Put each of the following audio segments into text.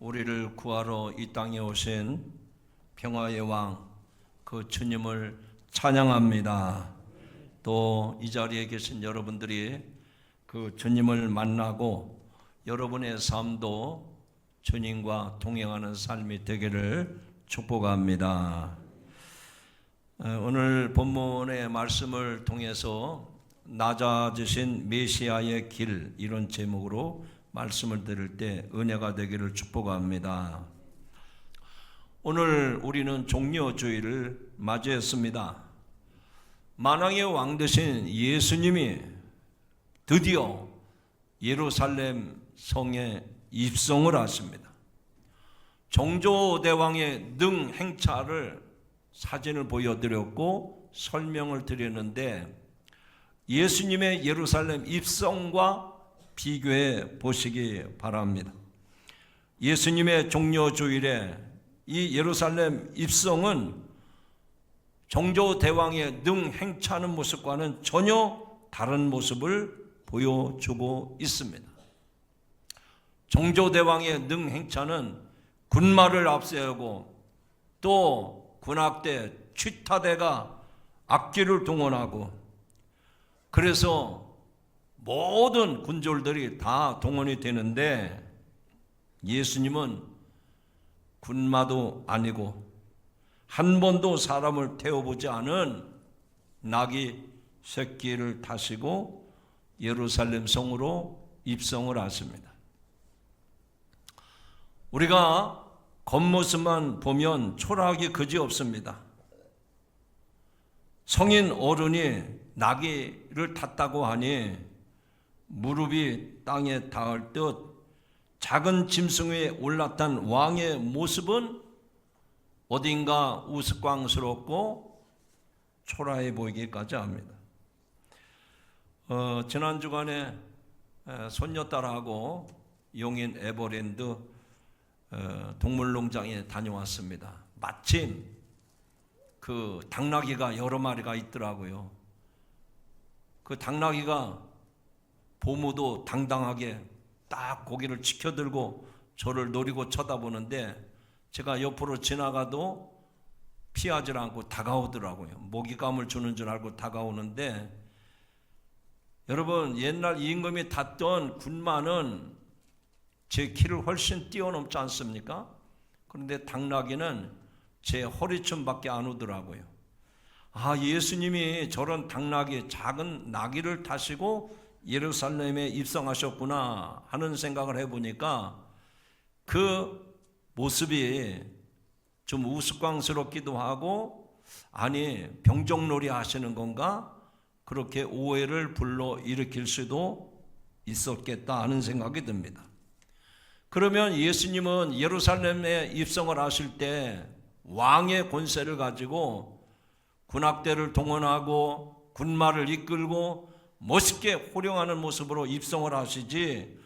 우리를 구하러 이 땅에 오신 평화의 왕, 그 주님을 찬양합니다. 또 이 자리에 계신 여러분들이 그 주님을 만나고 여러분의 삶도 주님과 동행하는 삶이 되기를 축복합니다. 오늘 본문의 말씀을 통해서 낮아지신 메시아의 길, 이런 제목으로 말씀을 들을 때 은혜가 되기를 축복합니다. 오늘 우리는 종려주일을 맞이했습니다. 만왕의 왕 되신 예수님이 드디어 예루살렘 성에 입성을 하십니다. 정조대왕의 능 행차를 사진을 보여드렸고 설명을 드렸는데, 예수님의 예루살렘 입성과 비교해 보시기 바랍니다. 예수님의 종려주일에 이 예루살렘 입성은 정조대왕의 능 행차하는 모습과는 전혀 다른 모습을 보여주고 있습니다. 정조대왕의 능 행차는 군마를 앞세우고 또 군악대, 취타대가 악기를 동원하고, 그래서 모든 군졸들이 다 동원이 되는데, 예수님은 군마도 아니고 한 번도 사람을 태워보지 않은 나귀 새끼를 타시고 예루살렘 성으로 입성을 하십니다. 우리가 겉모습만 보면 초라하기 그지없습니다. 성인 어른이 나귀를 탔다고 하니 무릎이 땅에 닿을 듯 작은 짐승 위에 올라탄 왕의 모습은 어딘가 우스꽝스럽고 초라해 보이기까지 합니다. 지난 주간에 손녀딸하고 용인 에버랜드 동물농장에 다녀왔습니다. 마침 그 당나귀가 여러 마리가 있더라고요. 그 당나귀가 보무도 당당하게 딱 고개를 치켜들고 저를 노리고 쳐다보는데, 제가 옆으로 지나가도 피하지 않고 다가오더라고요. 먹이감을 주는 줄 알고 다가오는데, 여러분, 옛날 임금이 탔던 군마는 제 키를 훨씬 뛰어넘지 않습니까? 그런데 당나귀는 제 허리춤밖에 안 오더라고요. 아, 예수님이 저런 당나귀, 작은 나귀를 타시고 예루살렘에 입성하셨구나 하는 생각을 해보니까 그 모습이 좀 우스꽝스럽기도 하고, 아니 병정놀이 하시는 건가, 그렇게 오해를 불러일으킬 수도 있었겠다 하는 생각이 듭니다. 그러면 예수님은 예루살렘에 입성을 하실 때 왕의 권세를 가지고 군악대를 동원하고 군마를 이끌고 멋있게 호령하는 모습으로 입성을 하시지,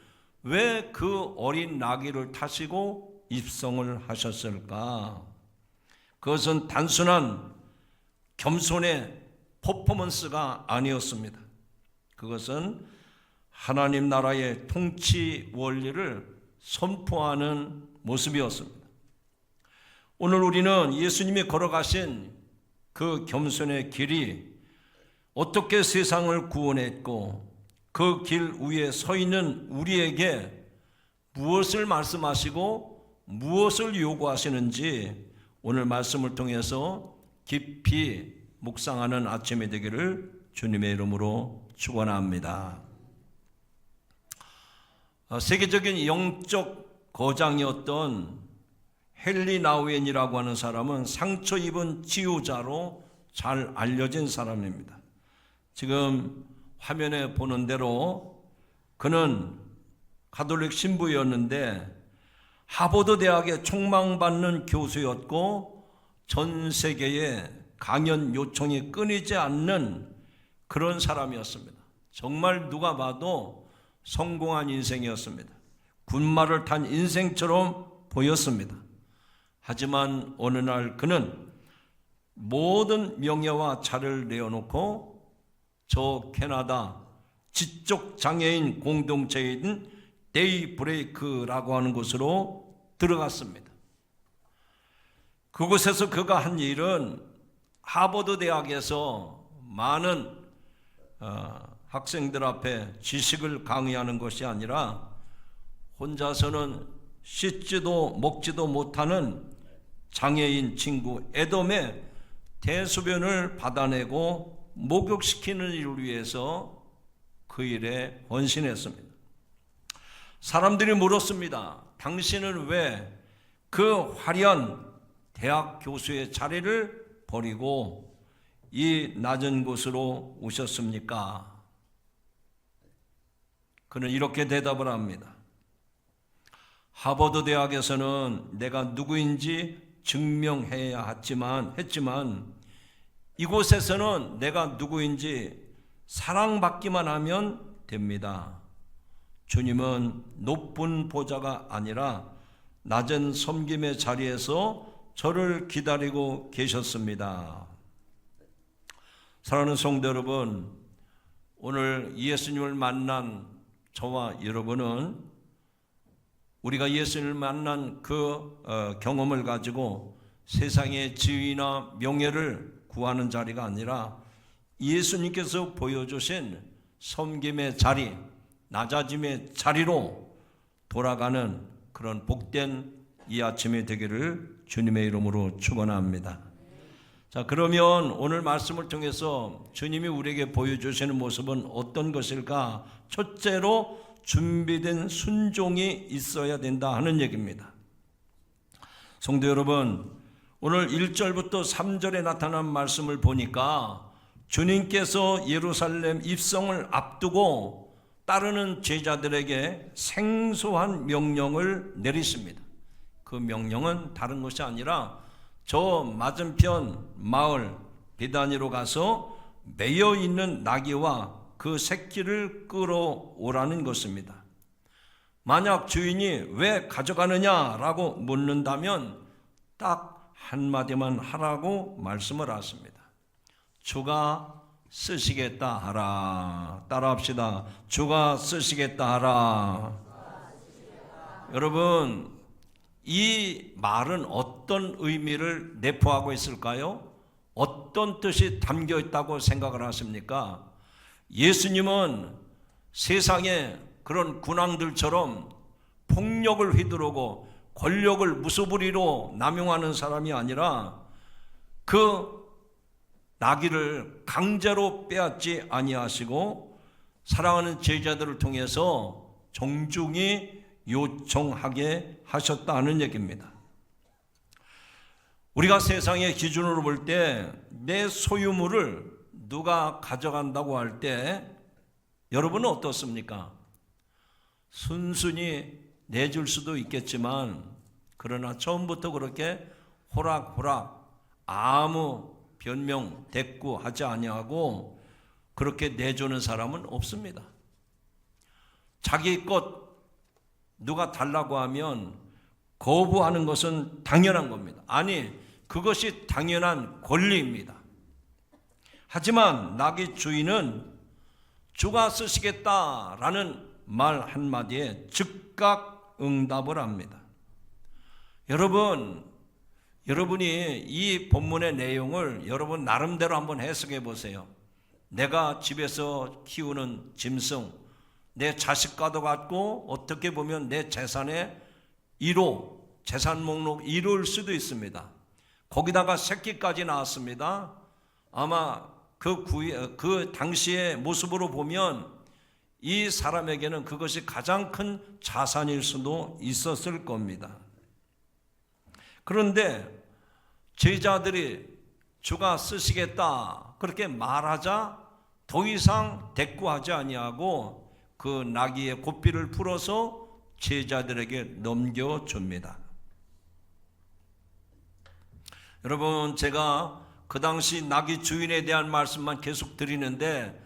왜 그 어린 나귀를 타시고 입성을 하셨을까? 그것은 단순한 겸손의 퍼포먼스가 아니었습니다. 그것은 하나님 나라의 통치 원리를 선포하는 모습이었습니다. 오늘 우리는 예수님이 걸어가신 그 겸손의 길이 어떻게 세상을 구원했고, 그 길 위에 서 있는 우리에게 무엇을 말씀하시고 무엇을 요구하시는지 오늘 말씀을 통해서 깊이 묵상하는 아침이 되기를 주님의 이름으로 축원합니다. 세계적인 영적 거장이었던 헨리 나우엔이라고 하는 사람은 상처 입은 치유자로 잘 알려진 사람입니다. 지금 화면에 보는 대로 그는 가톨릭 신부였는데 하버드 대학의 촉망받는 교수였고, 전 세계에 강연 요청이 끊이지 않는 그런 사람이었습니다. 정말 누가 봐도 성공한 인생이었습니다. 군마를 탄 인생처럼 보였습니다. 하지만 어느 날 그는 모든 명예와 자를 내어놓고 저 캐나다 지적장애인 공동체인 데이브레이크라고 하는 곳으로 들어갔습니다. 그곳에서 그가 한 일은 하버드 대학에서 많은 학생들 앞에 지식을 강의하는 것이 아니라 혼자서는 씻지도 먹지도 못하는 장애인 친구 에돔의 대소변을 받아내고 목욕시키는 일을 위해서 그 일에 헌신했습니다. 사람들이 물었습니다. 당신은 왜 그 화려한 대학 교수의 자리를 버리고 이 낮은 곳으로 오셨습니까? 그는 이렇게 대답을 합니다. 하버드 대학에서는 내가 누구인지 증명해야 했지만 이곳에서는 내가 누구인지 사랑받기만 하면 됩니다. 주님은 높은 보좌가 아니라 낮은 섬김의 자리에서 저를 기다리고 계셨습니다. 사랑하는 성도 여러분, 오늘 예수님을 만난 저와 여러분은 우리가 예수님을 만난 그 경험을 가지고 세상의 지위나 명예를 구하는 자리가 아니라 예수님께서 보여주신 섬김의 자리, 낮아짐의 자리로 돌아가는 그런 복된 이 아침이 되기를 주님의 이름으로 축원합니다. 자, 그러면 오늘 말씀을 통해서 주님이 우리에게 보여주시는 모습은 어떤 것일까? 첫째로 준비된 순종이 있어야 된다 하는 얘기입니다. 성도 여러분, 오늘 1절부터 3절에 나타난 말씀을 보니까 주님께서 예루살렘 입성을 앞두고 따르는 제자들에게 생소한 명령을 내리십니다. 그 명령은 다른 것이 아니라 저 맞은편 마을 비다니로 가서 매여 있는 나귀와 그 새끼를 끌어오라는 것입니다. 만약 주인이 왜 가져가느냐라고 묻는다면 딱 한마디만 하라고 말씀을 하십니다. 주가 쓰시겠다 하라. 따라합시다. 주가 쓰시겠다 하라. 여러분, 이 말은 어떤 의미를 내포하고 있을까요? 어떤 뜻이 담겨 있다고 생각을 하십니까? 예수님은 세상에 그런 군왕들처럼 폭력을 휘두르고 권력을 무소불위로 남용하는 사람이 아니라 그 나귀를 강제로 빼앗지 아니하시고 사랑하는 제자들을 통해서 정중히 요청하게 하셨다는 얘기입니다. 우리가 세상의 기준으로 볼 때 내 소유물을 누가 가져간다고 할 때 여러분은 어떻습니까? 순순히 내줄 수도 있겠지만 그러나 처음부터 그렇게 호락호락 아무 변명 대꾸하지 아니하고 그렇게 내주는 사람은 없습니다. 자기 것 누가 달라고 하면 거부하는 것은 당연한 겁니다. 아니, 그것이 당연한 권리입니다. 하지만 나귀 주인은 주가 쓰시겠다라는 말 한마디에 즉각 응답을 합니다. 여러분이 이 본문의 내용을 여러분 나름대로 한번 해석해 보세요. 내가 집에서 키우는 짐승, 내 자식과도 같고 어떻게 보면 내 재산의 1호, 재산 목록 1호일 수도 있습니다. 거기다가 새끼까지 나왔습니다. 아마 그 당시의 모습으로 보면 이 사람에게는 그것이 가장 큰 자산일 수도 있었을 겁니다. 그런데 제자들이 주가 쓰시겠다 그렇게 말하자 더 이상 대꾸하지 아니하고 그 나귀의 고삐를 풀어서 제자들에게 넘겨줍니다. 여러분, 제가 그 당시 나귀 주인에 대한 말씀만 계속 드리는데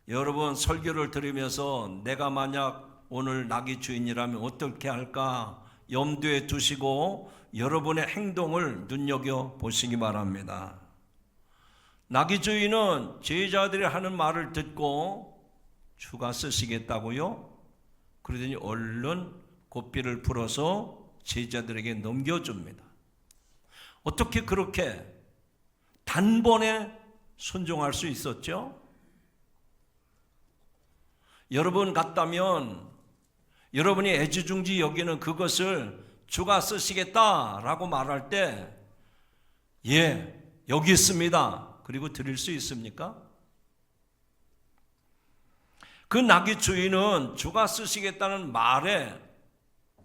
여러분 설교를 들으면서 내가 만약 오늘 나귀 주인이라면 어떻게 할까 염두에 두시고 여러분의 행동을 눈여겨 보시기 바랍니다. 나귀 주인은 제자들이 하는 말을 듣고 주가 쓰시겠다고요? 그러더니 얼른 고삐를 풀어서 제자들에게 넘겨줍니다. 어떻게 그렇게 단번에 순종할 수 있었죠? 여러분 같다면 여러분이 애지중지 여기는 그것을 주가 쓰시겠다라고 말할 때 예, 여기 있습니다. 그리고 드릴 수 있습니까? 그 나귀 주인은 주가 쓰시겠다는 말에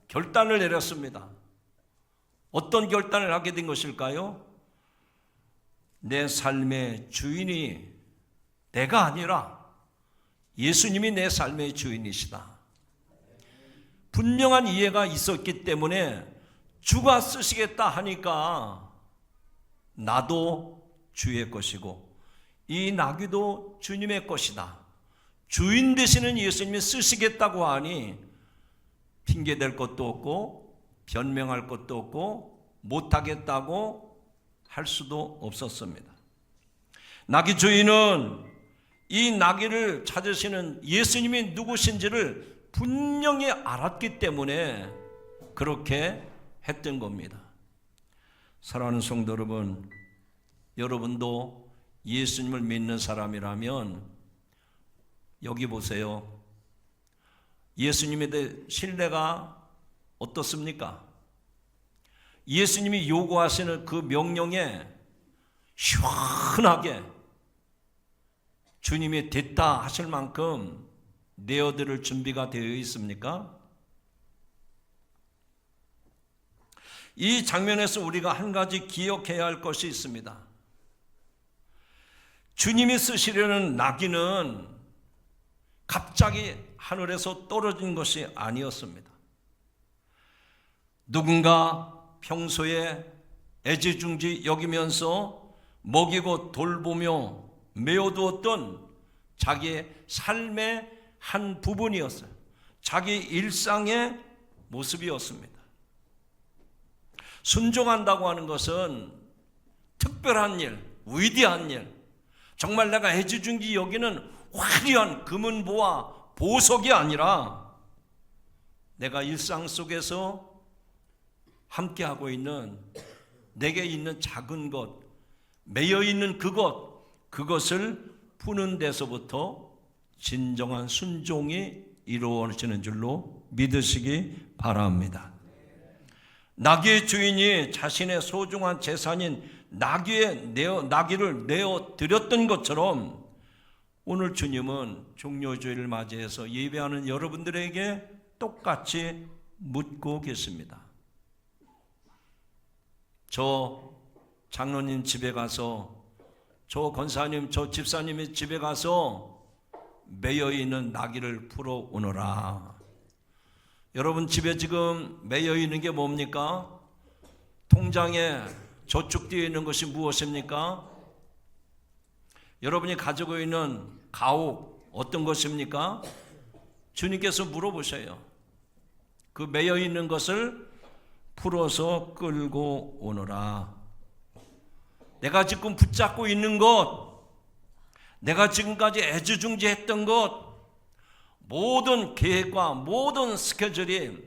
결단을 내렸습니다. 어떤 결단을 하게 된 것일까요? 내 삶의 주인이 내가 아니라 예수님이 내 삶의 주인이시다. 분명한 이해가 있었기 때문에 주가 쓰시겠다 하니까 나도 주의 것이고 이 나귀도 주님의 것이다. 주인 되시는 예수님이 쓰시겠다고 하니 핑계댈 것도 없고 변명할 것도 없고 못하겠다고 할 수도 없었습니다. 나귀 주인은 이 나귀를 찾으시는 예수님이 누구신지를 분명히 알았기 때문에 그렇게 했던 겁니다. 사랑하는 성도 여러분, 여러분도 예수님을 믿는 사람이라면 여기 보세요. 예수님에 대해 신뢰가 어떻습니까? 예수님이 요구하시는 그 명령에 시원하게 주님이 됐다 하실 만큼 내어드릴 준비가 되어 있습니까? 이 장면에서 우리가 한 가지 기억해야 할 것이 있습니다. 주님이 쓰시려는 나귀는 갑자기 하늘에서 떨어진 것이 아니었습니다. 누군가 평소에 애지중지 여기면서 먹이고 돌보며 메워두었던 자기의 삶의 한 부분이었어요. 자기 일상의 모습이었습니다. 순종한다고 하는 것은 특별한 일, 위대한 일, 정말 내가 애지중지 여기는 화려한 금은보화, 보석이 아니라 내가 일상 속에서 함께하고 있는 내게 있는 작은 것, 매여 있는 그것을 푸는 데서부터 진정한 순종이 이루어지는 줄로 믿으시기 바랍니다. 나귀의 주인이 자신의 소중한 재산인 나귀를 내어 드렸던 것처럼 오늘 주님은 종료주일을 맞이해서 예배하는 여러분들에게 똑같이 묻고 계십니다. 저 장로님 집에 가서, 저 권사님, 저 집사님의 집에 가서 매여있는 나귀를 풀어 오너라. 여러분 집에 지금 매여있는 게 뭡니까? 통장에 저축되어 있는 것이 무엇입니까? 여러분이 가지고 있는 가옥 어떤 것입니까? 주님께서 물어보셔요. 그 매여있는 것을 풀어서 끌고 오너라. 내가 지금 붙잡고 있는 것, 내가 지금까지 애지중지했던 것, 모든 계획과 모든 스케줄이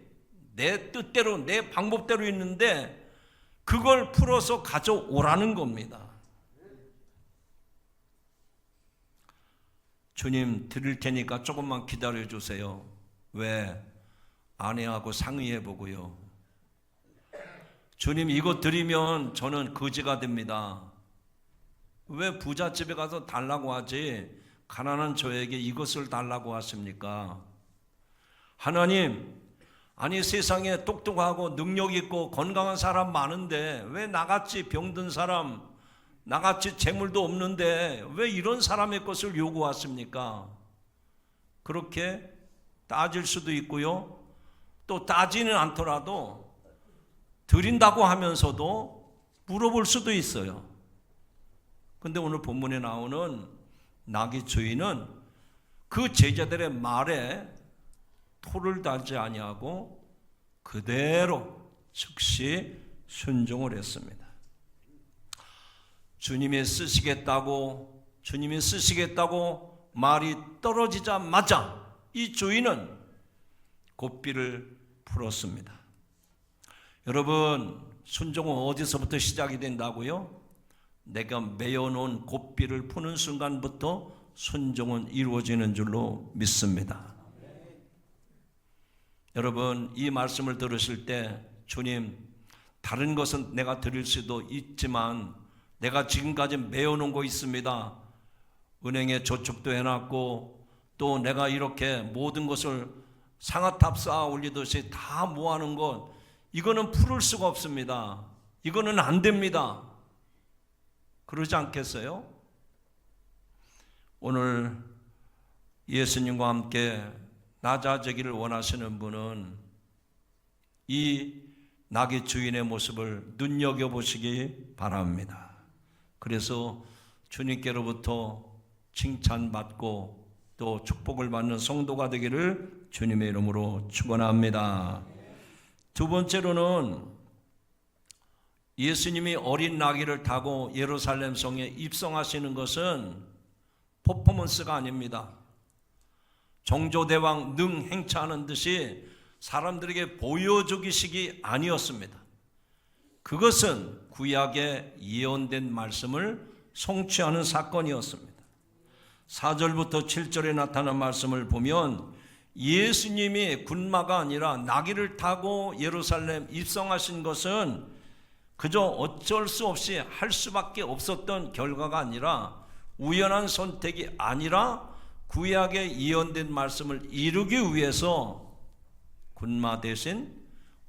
내 뜻대로 내 방법대로 있는데 그걸 풀어서 가져오라는 겁니다. 주님 드릴 테니까 조금만 기다려 주세요. 왜? 아내하고 상의해 보고요. 주님 이거 드리면 저는 거지가 됩니다. 왜 부잣집에 가서 달라고 하지 가난한 저에게 이것을 달라고 하십니까? 하나님, 아니 세상에 똑똑하고 능력 있고 건강한 사람 많은데 왜 나같이 병든 사람, 나같이 재물도 없는데 왜 이런 사람의 것을 요구하십니까? 그렇게 따질 수도 있고요. 또 따지는 않더라도 드린다고 하면서도 물어볼 수도 있어요. 근데 오늘 본문에 나오는 나귀 주인은 그 제자들의 말에 토를 달지 아니하고 그대로 즉시 순종을 했습니다. 주님이 쓰시겠다고 말이 떨어지자마자 이 주인은 고삐를 풀었습니다. 여러분, 순종은 어디서부터 시작이 된다고요? 내가 메어놓은 고삐를 푸는 순간부터 순종은 이루어지는 줄로 믿습니다. 여러분, 이 말씀을 들으실 때 주님, 다른 것은 내가 드릴 수도 있지만 내가 지금까지 메어놓은 거 있습니다. 은행에 저축도 해놨고 또 내가 이렇게 모든 것을 상아탑 쌓아 올리듯이 다 모아놓은 것, 이거는 풀을 수가 없습니다. 이거는 안 됩니다. 그러지 않겠어요? 오늘 예수님과 함께 낮아지기를 원하시는 분은 이 나귀 주인의 모습을 눈여겨보시기 바랍니다. 그래서 주님께로부터 칭찬받고 또 축복을 받는 성도가 되기를 주님의 이름으로 축원합니다. 두 번째로는 예수님이 어린 나귀를 타고 예루살렘 성에 입성하시는 것은 퍼포먼스가 아닙니다. 정조대왕 능행차하는 듯이 사람들에게 보여주기식이 아니었습니다. 그것은 구약에 예언된 말씀을 성취하는 사건이었습니다. 4절부터 7절에 나타난 말씀을 보면 예수님이 군마가 아니라 나귀를 타고 예루살렘 입성하신 것은 그저 어쩔 수 없이 할 수밖에 없었던 결과가 아니라 우연한 선택이 아니라 구약에 예언된 말씀을 이루기 위해서 군마 대신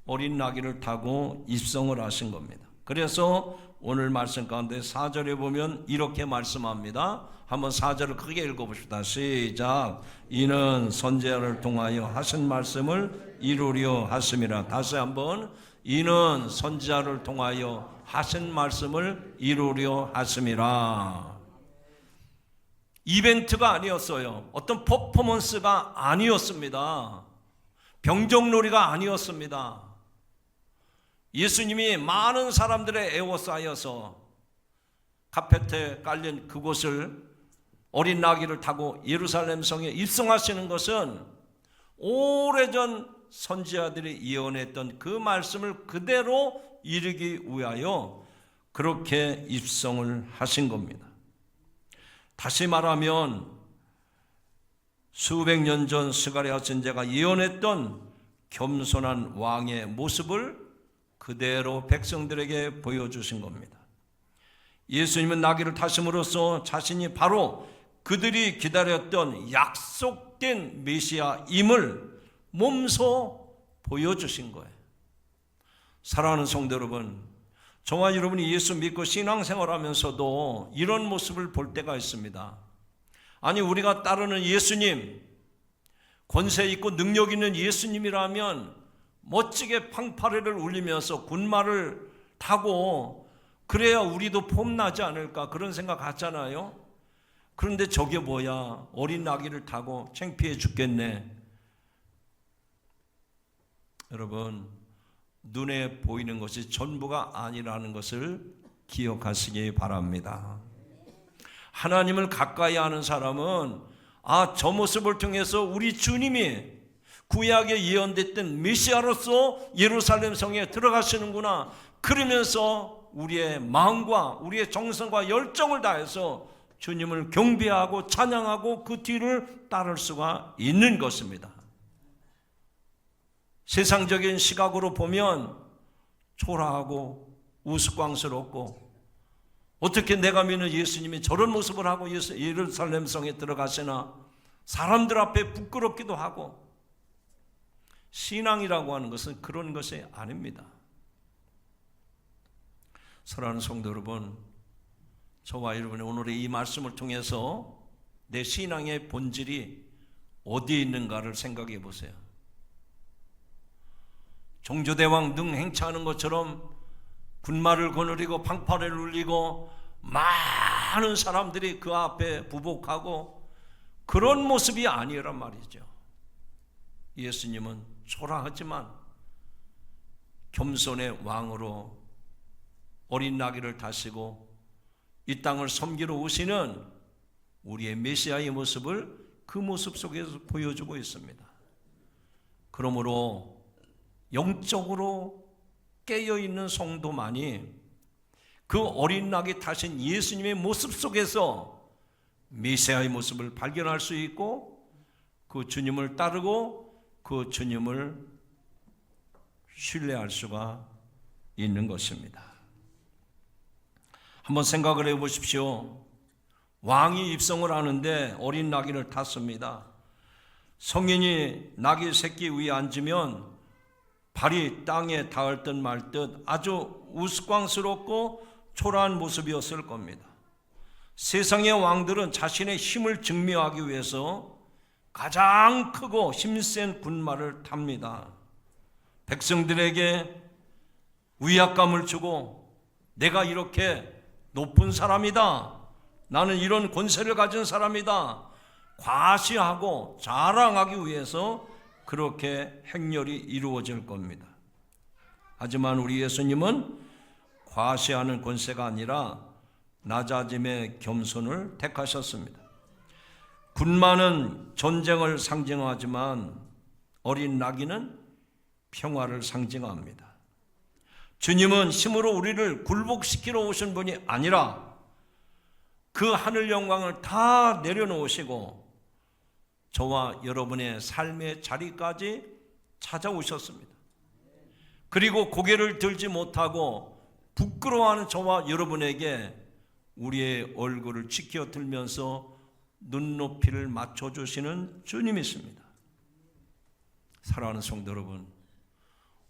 어린 나귀를 타고 입성을 하신 겁니다. 그래서 오늘 말씀 가운데 4절에 보면 이렇게 말씀합니다. 한번 4절을 크게 읽어봅시다. 시작. 이는 선지자를 통하여 하신 말씀을 이루려 하심이라. 다시 한번. 이는 선지자를 통하여 하신 말씀을 이루려 하심이라. 이벤트가 아니었어요. 어떤 퍼포먼스가 아니었습니다. 병정놀이가 아니었습니다. 예수님이 많은 사람들의 에워싸여서 카페트에 깔린 그곳을 어린 나귀를 타고 예루살렘 성에 입성하시는 것은 오래전 선지자들이 예언했던 그 말씀을 그대로 이루기 위하여 그렇게 입성을 하신 겁니다. 다시 말하면 수백 년 전 스가랴 선지자가 예언했던 겸손한 왕의 모습을 그대로 백성들에게 보여주신 겁니다. 예수님은 나귀를 타심으로써 자신이 바로 그들이 기다렸던 약속된 메시아임을 몸소 보여주신 거예요. 사랑하는 성도 여러분, 저와 여러분이 예수 믿고 신앙생활하면서도 이런 모습을 볼 때가 있습니다. 아니, 우리가 따르는 예수님, 권세 있고 능력 있는 예수님이라면 멋지게 팡파레를 울리면서 군마를 타고 그래야 우리도 폼나지 않을까, 그런 생각 갖잖아요. 그런데 저게 뭐야, 어린 나귀를 타고 창피해 죽겠네. 여러분, 눈에 보이는 것이 전부가 아니라는 것을 기억하시기 바랍니다. 하나님을 가까이 하는 사람은 저 모습을 통해서 우리 주님이 구약에 예언됐던 메시아로서 예루살렘 성에 들어가시는구나, 그러면서 우리의 마음과 우리의 정성과 열정을 다해서 주님을 경배하고 찬양하고 그 뒤를 따를 수가 있는 것입니다. 세상적인 시각으로 보면 초라하고 우스꽝스럽고, 어떻게 내가 믿는 예수님이 저런 모습을 하고 예루살렘 성에 들어가시나, 사람들 앞에 부끄럽기도 하고. 신앙이라고 하는 것은 그런 것이 아닙니다. 사랑하는 성도 여러분, 저와 여러분이 오늘의 이 말씀을 통해서 내 신앙의 본질이 어디에 있는가를 생각해 보세요. 정조대왕 능행차하는 것처럼 군마를 거느리고 팡파레를 울리고 많은 사람들이 그 앞에 부복하고 그런 모습이 아니란 말이죠. 예수님은 초라하지만 겸손의 왕으로 어린 나귀를 타시고 이 땅을 섬기러 오시는 우리의 메시아의 모습을 그 모습 속에서 보여주고 있습니다. 그러므로 영적으로 깨어있는 성도만이 그 어린 낙이 타신 예수님의 모습 속에서 메시아의 모습을 발견할 수 있고 그 주님을 따르고 그 주님을 신뢰할 수가 있는 것입니다. 한번 생각을 해보십시오. 왕이 입성을 하는데 어린 나귀를 탔습니다. 성인이 나귀 새끼 위에 앉으면 발이 땅에 닿을 듯 말 듯 아주 우스꽝스럽고 초라한 모습이었을 겁니다. 세상의 왕들은 자신의 힘을 증명하기 위해서 가장 크고 힘센 군마를 탑니다. 백성들에게 위압감을 주고 내가 이렇게 높은 사람이다, 나는 이런 권세를 가진 사람이다 과시하고 자랑하기 위해서 그렇게 행렬이 이루어질 겁니다. 하지만 우리 예수님은 과시하는 권세가 아니라 낮아짐의 겸손을 택하셨습니다. 군마는 전쟁을 상징하지만 어린 나귀는 평화를 상징합니다. 주님은 힘으로 우리를 굴복시키러 오신 분이 아니라 그 하늘 영광을 다 내려놓으시고 저와 여러분의 삶의 자리까지 찾아오셨습니다. 그리고 고개를 들지 못하고 부끄러워하는 저와 여러분에게 우리의 얼굴을 치켜들면서 눈높이를 맞춰주시는 주님이십니다. 사랑하는 성도 여러분,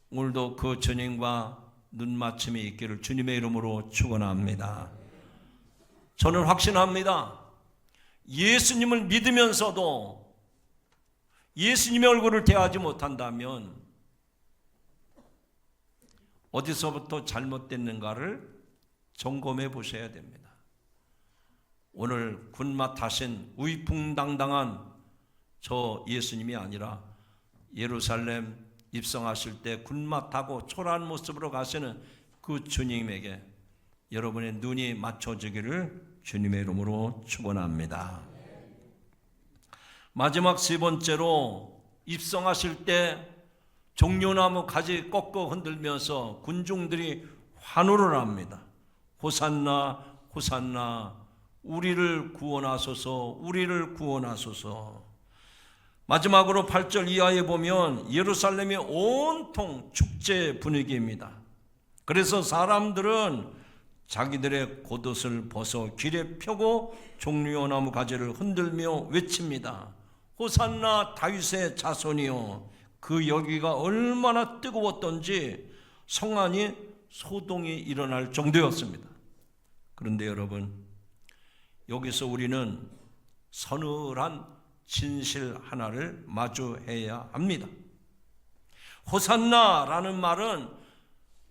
오늘도 그 주님과 눈맞춤이 있기를 주님의 이름으로 축원합니다. 저는 확신합니다. 예수님을 믿으면서도 예수님의 얼굴을 대하지 못한다면 어디서부터 잘못됐는가를 점검해 보셔야 됩니다. 오늘 군마 타신 위풍당당한 저 예수님이 아니라 예루살렘 입성하실 때 군마 타고 초라한 모습으로 가시는 그 주님에게 여러분의 눈이 맞춰지기를 주님의 이름으로 축원합니다. 마지막 세 번째로 입성하실 때 종려나무 가지 꺾어 흔들면서 군중들이 환호를 합니다. 호산나 호산나 우리를 구원하소서 우리를 구원하소서. 마지막으로 8절 이하에 보면 예루살렘이 온통 축제 분위기입니다. 그래서 사람들은 자기들의 겉옷을 벗어 길에 펴고 종려나무 가지를 흔들며 외칩니다. 호산나 다윗의 자손이요. 그 열기가 얼마나 뜨거웠던지 성 안이 소동이 일어날 정도였습니다. 그런데 여러분, 여기서 우리는 서늘한 진실 하나를 마주해야 합니다. 호산나라는 말은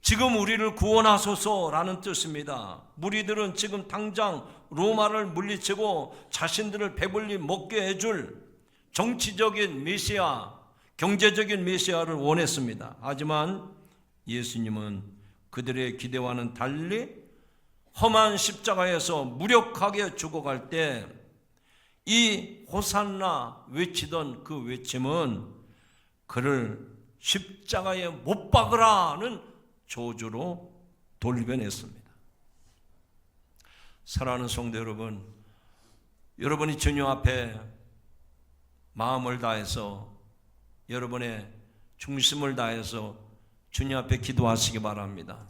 지금 우리를 구원하소서라는 뜻입니다. 무리들은 지금 당장 로마를 물리치고 자신들을 배불리 먹게 해줄 정치적인 메시아, 경제적인 메시아를 원했습니다. 하지만 예수님은 그들의 기대와는 달리 험한 십자가에서 무력하게 죽어갈 때 이 호산나 외치던 그 외침은 그를 십자가에 못 박으라는 조주로 돌변했습니다. 사랑하는 성도 여러분, 여러분이 주님 앞에 마음을 다해서 여러분의 중심을 다해서 주님 앞에 기도하시기 바랍니다.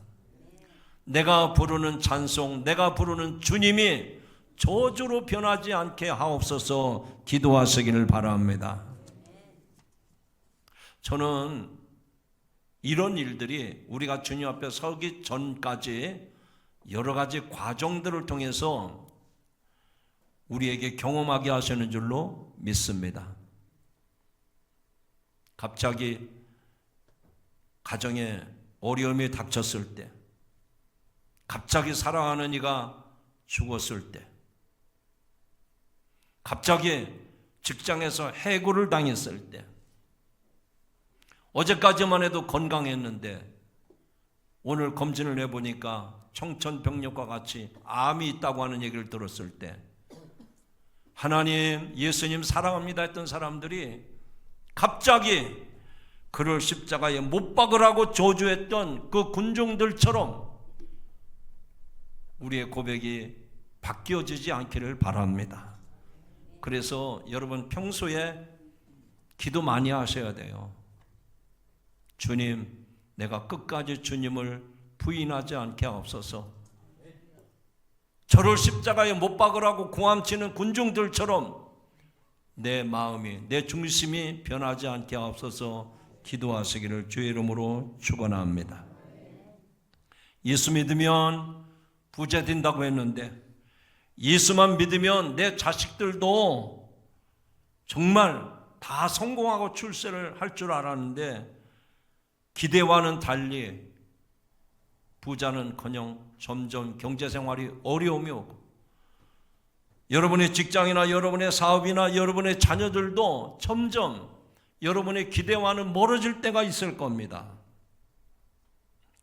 내가 부르는 찬송, 내가 부르는 주님이 저주로 변하지 않게 하옵소서 기도하시기를 바랍니다. 저는 이런 일들이 우리가 주님 앞에 서기 전까지 여러 가지 과정들을 통해서 우리에게 경험하게 하시는 줄로 믿습니다. 갑자기 가정에 어려움이 닥쳤을 때, 갑자기 사랑하는 이가 죽었을 때, 갑자기 직장에서 해고를 당했을 때, 어제까지만 해도 건강했는데 오늘 검진을 해보니까 청천벽력과 같이 암이 있다고 하는 얘기를 들었을 때, 하나님, 예수님 사랑합니다 했던 사람들이 갑자기 그를 십자가에 못 박으라고 저주했던 그 군중들처럼 우리의 고백이 바뀌어지지 않기를 바랍니다. 그래서 여러분 평소에 기도 많이 하셔야 돼요. 주님, 내가 끝까지 주님을 부인하지 않게 하옵소서. 저를 십자가에 못 박으라고 고함치는 군중들처럼 내 마음이, 내 중심이 변하지 않게 하옵소서. 기도하시기를 주의 이름으로 축원합니다. 예수 믿으면 부자 된다고 했는데 예수만 믿으면 내 자식들도 정말 다 성공하고 출세를 할 줄 알았는데 기대와는 달리 부자는커녕 점점 경제생활이 어려움이 오고 여러분의 직장이나 여러분의 사업이나 여러분의 자녀들도 점점 여러분의 기대와는 멀어질 때가 있을 겁니다.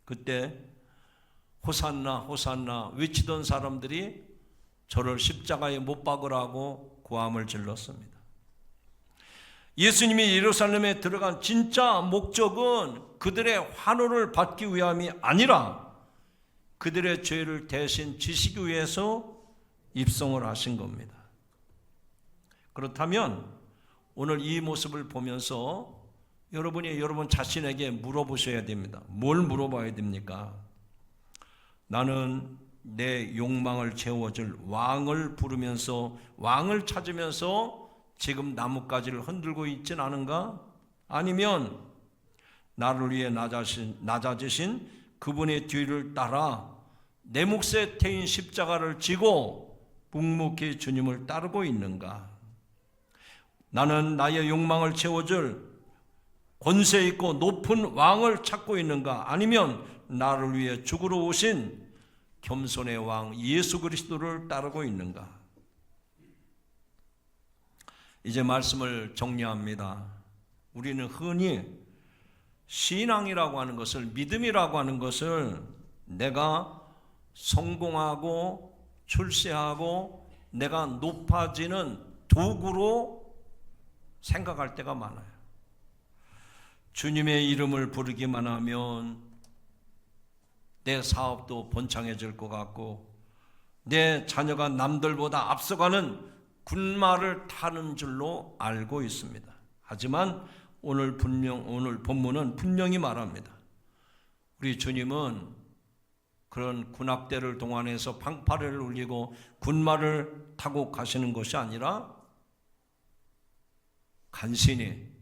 그때 호산나 호산나 외치던 사람들이 저를 십자가에 못 박으라고 고함을 질렀습니다. 예수님이 예루살렘에 들어간 진짜 목적은 그들의 환호를 받기 위함이 아니라 그들의 죄를 대신 지시기 위해서 입성을 하신 겁니다. 그렇다면 오늘 이 모습을 보면서 여러분이 여러분 자신에게 물어보셔야 됩니다. 뭘 물어봐야 됩니까? 나는 내 욕망을 채워줄 왕을 부르면서 왕을 찾으면서 지금 나뭇가지를 흔들고 있진 않은가? 아니면 나를 위해 낮아지신 그분의 뒤를 따라 내 몫에 태인 십자가를 지고 묵묵히 주님을 따르고 있는가? 나는 나의 욕망을 채워줄 권세 있고 높은 왕을 찾고 있는가? 아니면 나를 위해 죽으러 오신 겸손의 왕 예수 그리스도를 따르고 있는가? 이제 말씀을 정리합니다. 우리는 흔히 신앙이라고 하는 것을, 믿음이라고 하는 것을 내가 성공하고 출세하고 내가 높아지는 도구로 생각할 때가 많아요. 주님의 이름을 부르기만 하면 내 사업도 번창해질 것 같고 내 자녀가 남들보다 앞서가는 군마를 타는 줄로 알고 있습니다. 하지만 오늘 본문은 분명히 말합니다. 우리 주님은 그런 군악대를 동원해서 방파를 울리고 군마를 타고 가시는 것이 아니라 간신히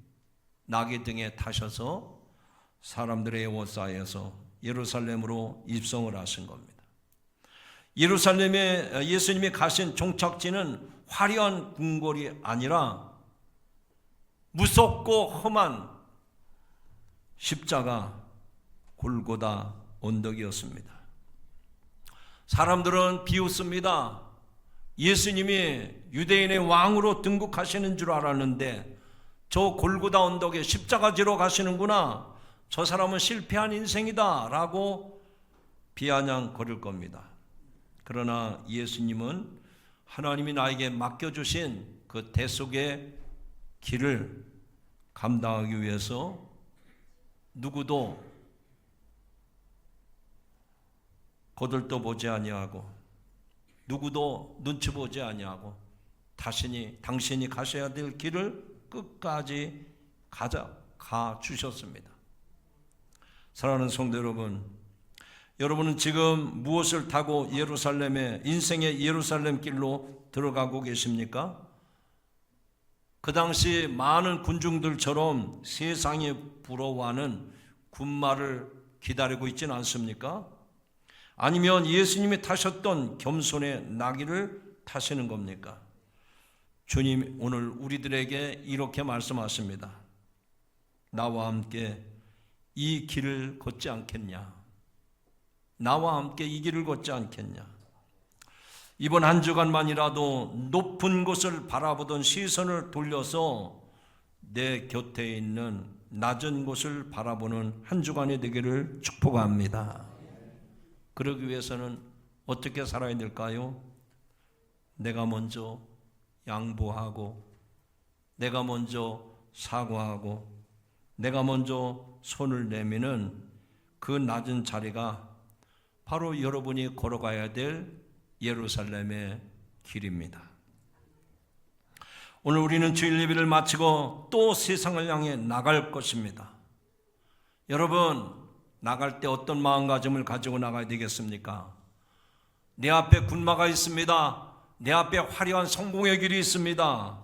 나귀 등에 타셔서 사람들의 에워싸여서 예루살렘으로 입성을 하신 겁니다. 예루살렘에 예수님이 가신 종착지는 화려한 궁궐이 아니라 무섭고 험한 십자가 골고다 언덕이었습니다. 사람들은 비웃습니다. 예수님이 유대인의 왕으로 등극하시는 줄 알았는데 저 골고다 언덕에 십자가 지러 가시는구나. 저 사람은 실패한 인생이다 라고 비아냥거릴 겁니다. 그러나 예수님은 하나님이 나에게 맡겨주신 그 대속의 길을 감당하기 위해서 누구도 거들떠 보지 아니하고 누구도 눈치 보지 아니하고 당신이 가셔야 될 길을 끝까지 가 주셨습니다. 사랑하는 성도 여러분, 여러분은 지금 무엇을 타고 인생의 예루살렘 길로 들어가고 계십니까? 그 당시 많은 군중들처럼 세상이 부러워하는 군마를 기다리고 있지는 않습니까? 아니면 예수님이 타셨던 겸손의 나귀를 타시는 겁니까? 주님 오늘 우리들에게 이렇게 말씀하십니다. 나와 함께 이 길을 걷지 않겠냐? 나와 함께 이 길을 걷지 않겠냐? 이번 한 주간만이라도 높은 곳을 바라보던 시선을 돌려서 내 곁에 있는 낮은 곳을 바라보는 한 주간이 되기를 축복합니다. 그러기 위해서는 어떻게 살아야 될까요? 내가 먼저 양보하고 내가 먼저 사과하고 내가 먼저 손을 내미는 그 낮은 자리가 바로 여러분이 걸어가야 될 예루살렘의 길입니다. 오늘 우리는 주일 예배를 마치고 또 세상을 향해 나갈 것입니다. 여러분, 나갈 때 어떤 마음가짐을 가지고 나가야 되겠습니까? 내 앞에 군마가 있습니다. 내 앞에 화려한 성공의 길이 있습니다.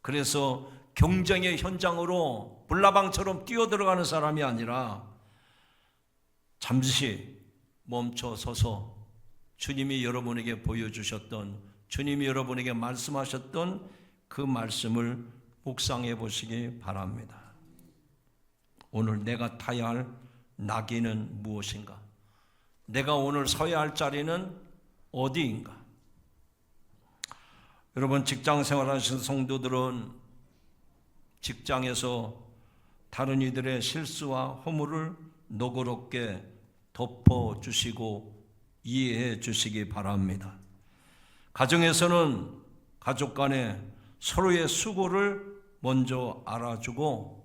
그래서 경쟁의 현장으로 불나방처럼 뛰어들어가는 사람이 아니라 잠시 멈춰 서서 주님이 여러분에게 보여주셨던, 주님이 여러분에게 말씀하셨던 그 말씀을 묵상해 보시기 바랍니다. 오늘 내가 타야 할 나귀는 무엇인가? 내가 오늘 서야 할 자리는 어디인가? 여러분, 직장 생활하시는 성도들은 직장에서 다른 이들의 실수와 허물을 너그럽게 덮어주시고 이해해 주시기 바랍니다. 가정에서는 가족 간에 서로의 수고를 먼저 알아주고,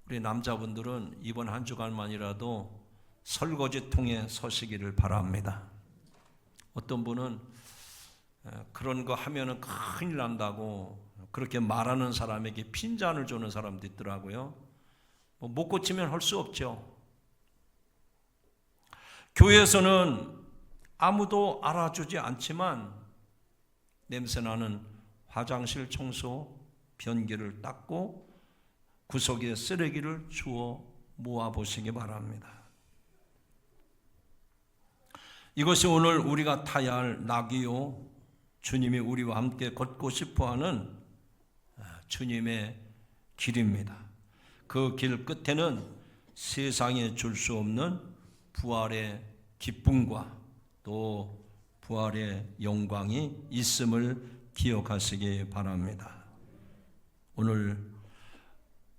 우리 남자분들은 이번 한 주간만이라도 설거지통에 서시기를 바랍니다. 어떤 분은 그런 거 하면은 큰일 난다고 그렇게 말하는 사람에게 핀잔을 주는 사람도 있더라고요. 못 고치면 할 수 없죠. 교회에서는 아무도 알아주지 않지만 냄새나는 화장실 청소, 변기를 닦고 구석에 쓰레기를 주워 모아보시기 바랍니다. 이것이 오늘 우리가 타야 할 나귀요, 주님이 우리와 함께 걷고 싶어하는 주님의 길입니다. 그 길 끝에는 세상에 줄 수 없는 부활의 기쁨과 또 부활의 영광이 있음을 기억하시기 바랍니다. 오늘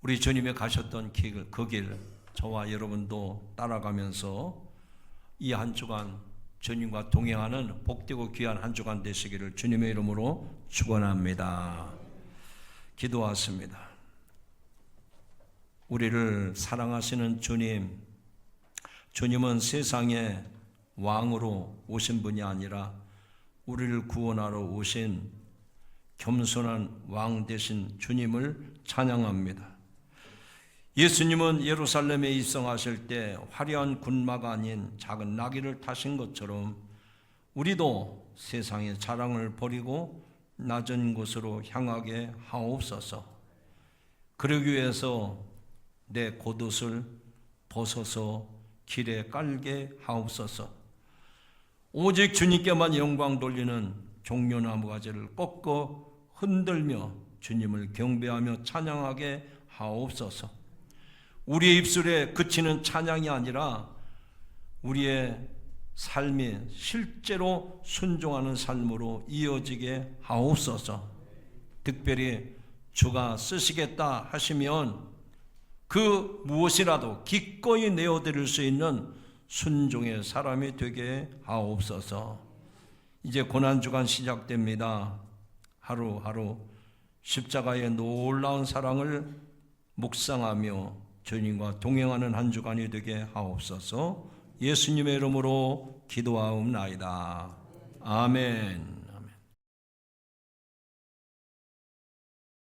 우리 주님이 가셨던 길, 그 길 저와 여러분도 따라가면서 이 한 주간 주님과 동행하는 복되고 귀한 한 주간 되시기를 주님의 이름으로 축원합니다. 기도하십니다. 우리를 사랑하시는 주님, 주님은 세상에 왕으로 오신 분이 아니라 우리를 구원하러 오신 겸손한 왕 되신 주님을 찬양합니다. 예수님은 예루살렘에 입성하실 때 화려한 군마가 아닌 작은 나귀를 타신 것처럼 우리도 세상의 자랑을 버리고 낮은 곳으로 향하게 하옵소서. 그러기 위해서 내 겉옷을 벗어서 길에 깔게 하옵소서. 오직 주님께만 영광 돌리는 종려나무 가지를 꺾어 흔들며 주님을 경배하며 찬양하게 하옵소서. 우리의 입술에 그치는 찬양이 아니라 우리의 삶이 실제로 순종하는 삶으로 이어지게 하옵소서. 특별히 주가 쓰시겠다 하시면 그 무엇이라도 기꺼이 내어드릴 수 있는 순종의 사람이 되게 하옵소서. 이제 고난주간 시작됩니다. 하루하루 십자가의 놀라운 사랑을 묵상하며 주님과 동행하는 한 주간이 되게 하옵소서. 예수님의 이름으로 기도하옵나이다. 아멘.